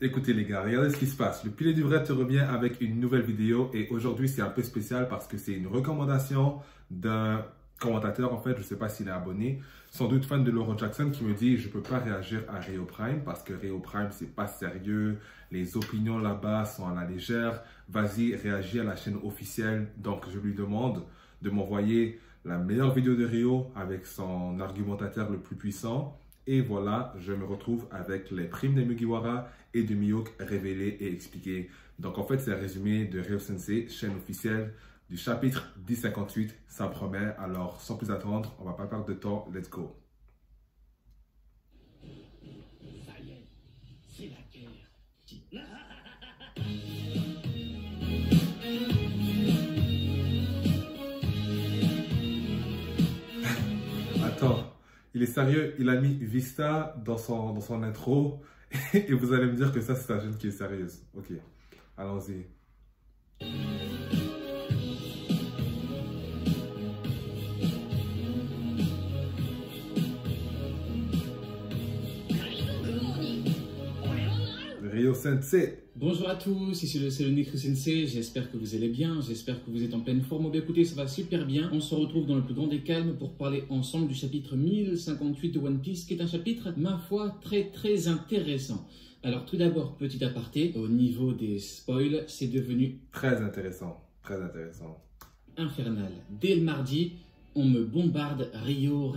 Écoutez les gars, regardez ce qui se passe. Le Pilier du Vrai te revient avec une nouvelle vidéo et aujourd'hui c'est un peu spécial parce que c'est une recommandation d'un commentateur en fait, je ne sais pas s'il est abonné, sans doute fan de Laurent Jackson qui me dit je ne peux pas réagir à Rio Prime parce que Rio Prime c'est pas sérieux, les opinions là-bas sont à la légère, vas-y réagis à la chaîne officielle. Donc je lui demande de m'envoyer la meilleure vidéo de Rio avec son argumentateur le plus puissant. Et voilà, je me retrouve avec les primes de Mugiwara et de Mihawk révélées et expliquées. Donc en fait, c'est un résumé de Ryo Sensei, chaîne officielle, du chapitre 1058. Ça promet. Alors, sans plus attendre, on va pas perdre de temps. Let's go. Ça y est, c'est la guerre. Attends. Il est sérieux, il a mis Vista dans son intro et vous allez me dire que ça c'est sa chaîne qui est sérieuse. Ok, allons-y. Ryo Sensei. Bonjour à tous, ici c'est le Nekru Sensei, j'espère que vous allez bien, j'espère que vous êtes en pleine forme. Bien écoutez, ça va super bien, on se retrouve dans le plus grand des calmes pour parler ensemble du chapitre 1058 de One Piece, qui est un chapitre, ma foi, très intéressant. Alors tout d'abord, petit aparté, au niveau des spoils, c'est devenu très intéressant, infernal. Dès le mardi, on me bombarde Rio,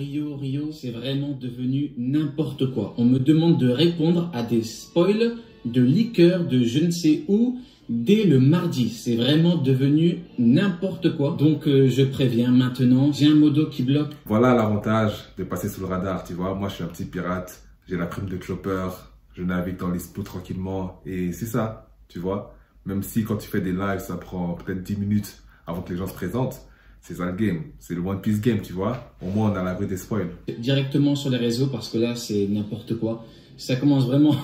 c'est vraiment devenu n'importe quoi. On me demande de répondre à des spoils de liqueur de je ne sais où dès le mardi. C'est vraiment devenu n'importe quoi. Donc je préviens maintenant, j'ai un modo qui bloque. Voilà l'avantage de passer sous le radar, tu vois. Moi je suis un petit pirate, j'ai la prime de Chopper, je navigue dans les spots tranquillement et c'est ça, tu vois. Même si quand tu fais des lives, ça prend peut-être 10 minutes avant que les gens se présentent. C'est ça le game, c'est le One Piece game, tu vois. Au moins on a l'abri des spoils. Directement sur les réseaux parce que là c'est n'importe quoi. Ça commence vraiment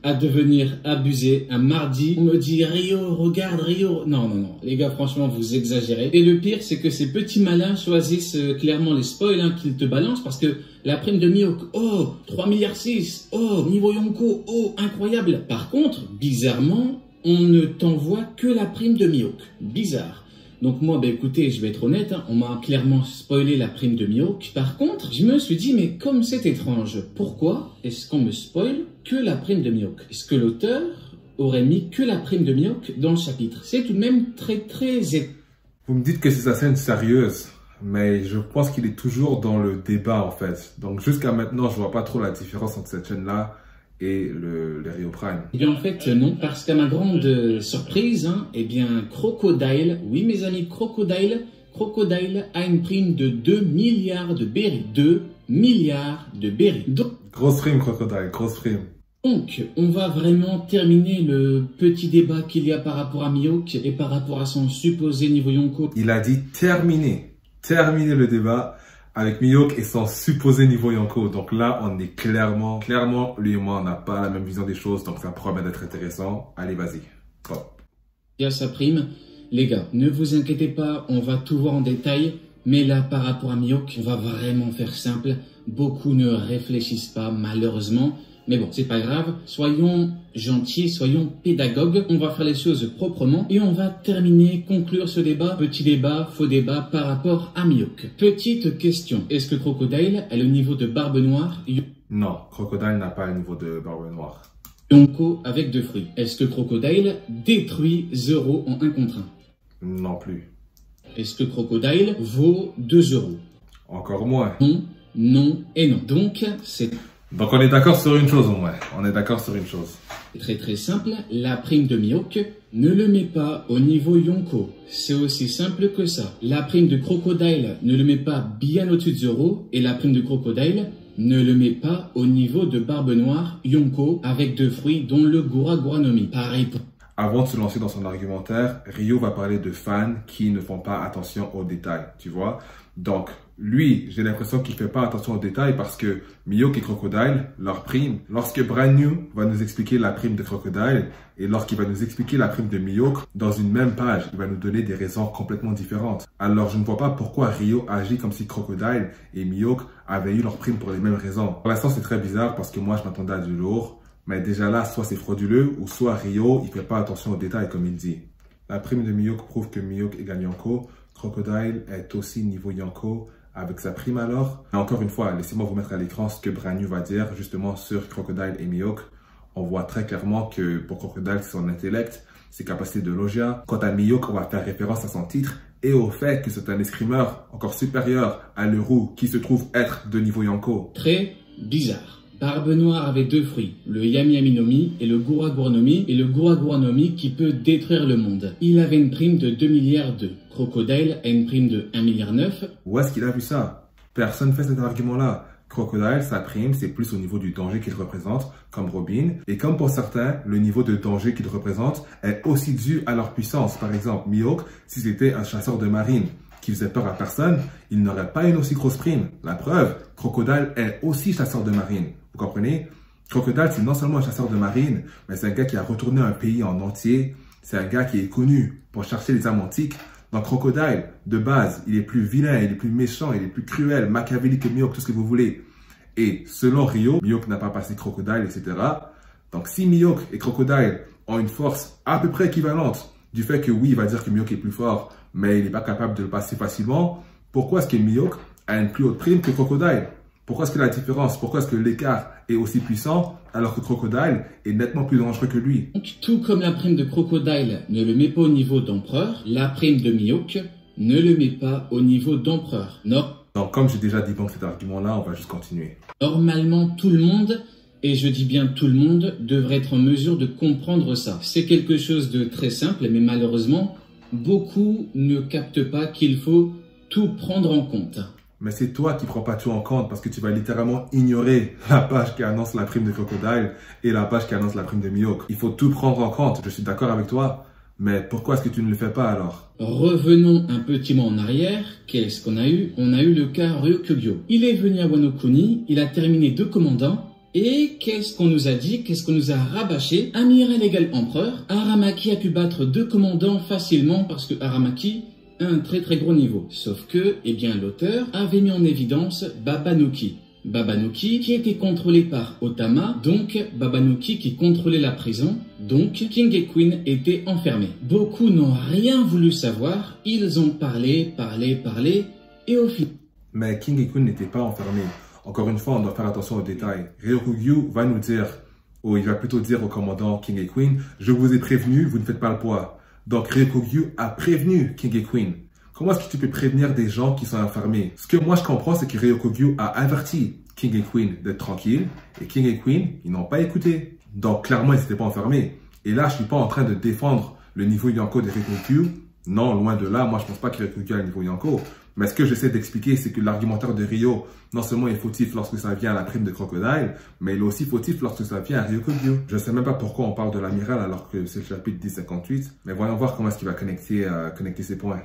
à devenir abusé. Un mardi, on me dit Rio, regarde Rio. Non, les gars, franchement, vous exagérez. Et le pire, c'est que ces petits malins choisissent clairement les spoils qu'ils te balancent parce que la prime de Mihawk, oh, 3 milliards 6, oh, niveau Yonko, oh, incroyable. Par contre, bizarrement, on ne t'envoie que la prime de Mihawk. Bizarre. Donc moi, écoutez, je vais être honnête, hein, on m'a clairement spoilé la prime de Mihawk. Par contre, je me suis dit, mais comme c'est étrange, pourquoi est-ce qu'on me spoil que la prime de Mihawk? Est-ce que l'auteur aurait mis que la prime de Mihawk dans le chapitre? C'est tout de même très... Vous me dites que c'est sa scène sérieuse, mais je pense qu'il est toujours dans le débat en fait. Donc jusqu'à maintenant, je vois pas trop la différence entre cette chaîne-là et les Rio Prime. Eh bien en fait non, parce qu'à ma grande surprise, hein, eh bien Crocodile, oui mes amis, Crocodile a une prime de 2 milliards de berry. 2 milliards de berry. Grosse prime Crocodile, grosse prime. Donc on va vraiment terminer le petit débat qu'il y a par rapport à Mihawk et par rapport à son supposé niveau Yonko. Il a dit terminer le débat avec Mihawk et son supposé niveau Yonko. Donc là, on est clairement, lui et moi, on n'a pas la même vision des choses. Donc ça promet d'être intéressant. Allez, vas-y. Hop. Il y a sa prime. Les gars, ne vous inquiétez pas, on va tout voir en détail. Mais là, par rapport à Mihawk, on va vraiment faire simple. Beaucoup ne réfléchissent pas, malheureusement. Mais bon, c'est pas grave. Soyons gentils, soyons pédagogues. On va faire les choses proprement et on va conclure ce débat. Petit débat, faux débat par rapport à Mihawk. Petite question. Est-ce que Crocodile a le niveau de Barbe Noire? Non, Crocodile n'a pas le niveau de Barbe Noire. Yonko avec 2 fruits. Est-ce que Crocodile détruit Zoro en 1 contre 1? Non plus. Est-ce que Crocodile vaut 2 euros? Encore moins. Non et non. Donc, c'est... Donc on est d'accord sur une chose au moins. On est d'accord sur une chose. Très simple, la prime de Mihawk ne le met pas au niveau Yonko. C'est aussi simple que ça. La prime de Crocodile ne le met pas bien au-dessus de Zoro et la prime de Crocodile ne le met pas au niveau de Barbe Noire Yonko avec 2 fruits dont le Gura Gura no Mi. Pareil pour... Avant de se lancer dans son argumentaire, Rio va parler de fans qui ne font pas attention aux détails, tu vois. Donc, lui, j'ai l'impression qu'il fait pas attention aux détails parce que Mihawk et Crocodile, leur prime, lorsque Brand New va nous expliquer la prime de Crocodile et lorsqu'il va nous expliquer la prime de Mihawk, dans une même page, il va nous donner des raisons complètement différentes. Alors, je ne vois pas pourquoi Rio agit comme si Crocodile et Mihawk avaient eu leur prime pour les mêmes raisons. Pour l'instant, c'est très bizarre parce que moi, je m'attendais à du lourd. Mais déjà là, soit c'est frauduleux, ou soit Ryo, il fait pas attention aux détails comme il dit. La prime de Mihawk prouve que Mihawk égale Yonko. Crocodile est aussi niveau Yonko avec sa prime alors. Et encore une fois, laissez-moi vous mettre à l'écran ce que Brand New va dire justement sur Crocodile et Mihawk. On voit très clairement que pour Crocodile, c'est son intellect, ses capacités de logia. Quant à Mihawk, on va faire référence à son titre et au fait que c'est un escrimeur encore supérieur à Leroux qui se trouve être de niveau Yonko. Très bizarre. Barbe Noire avait 2 fruits, le Yami Yami no Mi et le Gura Gura no Mi, et le Gura Gura no Mi qui peut détruire le monde. Il avait une prime de 2 milliards 2. Crocodile a une prime de 1 milliard 9. Où est-ce qu'il a vu ça? Personne ne fait cet argument-là. Crocodile, sa prime, c'est plus au niveau du danger qu'il représente, comme Robin. Et comme pour certains, le niveau de danger qu'il représente est aussi dû à leur puissance. Par exemple, Mihawk, si c'était un chasseur de marine qui faisait peur à personne, il n'aurait pas une aussi grosse prime. La preuve, Crocodile est aussi chasseur de marine. Vous comprenez? Crocodile, c'est non seulement un chasseur de marine, mais c'est un gars qui a retourné un pays en entier. C'est un gars qui est connu pour chercher les âmes antiques. Donc Crocodile, de base, il est plus vilain, il est plus méchant, il est plus cruel, machiavélique que Mihawk, tout ce que vous voulez. Et selon Ryo, Mihawk n'a pas passé Crocodile, etc. Donc si Mihawk et Crocodile ont une force à peu près équivalente, du fait que oui, il va dire que Mihawk est plus fort, mais il n'est pas capable de le passer facilement, pourquoi est-ce que Mihawk a une plus haute prime que Crocodile? Pourquoi est-ce que la différence, pourquoi est-ce que l'écart est aussi puissant alors que Crocodile est nettement plus dangereux que lui? Donc, tout comme la prime de Crocodile ne le met pas au niveau d'empereur, la prime de Mihawk ne le met pas au niveau d'empereur. Non. Donc comme j'ai déjà dit bon cet argument-là, on va juste continuer. Normalement, tout le monde, et je dis bien tout le monde, devrait être en mesure de comprendre ça. C'est quelque chose de très simple, mais malheureusement, beaucoup ne captent pas qu'il faut tout prendre en compte. Mais c'est toi qui prends pas tout en compte parce que tu vas littéralement ignorer la page qui annonce la prime de Crocodile et la page qui annonce la prime de Mihawk. Il faut tout prendre en compte, je suis d'accord avec toi, mais pourquoi est-ce que tu ne le fais pas alors? Revenons un petit moment en arrière, qu'est-ce qu'on a eu? On a eu le cas Ryokugyo. Il est venu à Wano Kuni, il a terminé 2 commandants, et qu'est-ce qu'on nous a dit? Qu'est-ce qu'on nous a rabâché? Amiral égal empereur, Aramaki a pu battre 2 commandants facilement parce que Aramaki un très gros niveau. Sauf que, eh bien, l'auteur avait mis en évidence Babanuki. Babanuki qui était contrôlé par Otama, donc Babanuki qui contrôlait la prison, donc King et Queen étaient enfermés. Beaucoup n'ont rien voulu savoir, ils ont parlé, et au final... Mais King et Queen n'étaient pas enfermés. Encore une fois, on doit faire attention aux détails. Ryokugyu va nous dire, ou il va plutôt dire au commandant King et Queen, je vous ai prévenu, vous ne faites pas le poids. Donc Ryokugyu a prévenu King et Queen. Comment est-ce que tu peux prévenir des gens qui sont enfermés? Ce que moi je comprends, c'est que Ryokugyu a averti King et Queen d'être tranquilles. Et King et Queen, ils n'ont pas écouté. Donc clairement, ils n'étaient pas enfermés. Et là, je suis pas en train de défendre le niveau Yonko de Ryokugyu. Non, loin de là, moi je pense pas que Ryokugyu a le niveau Yonko. Mais ce que j'essaie d'expliquer, c'est que l'argumentaire de Ryo, non seulement est fautif lorsque ça vient à la prime de Crocodile, mais il est aussi fautif lorsque ça vient à Ryokugyu. Je ne sais même pas pourquoi on parle de l'amiral alors que c'est le chapitre 1058, mais voyons voir comment est-ce qu'il va connecter ces points.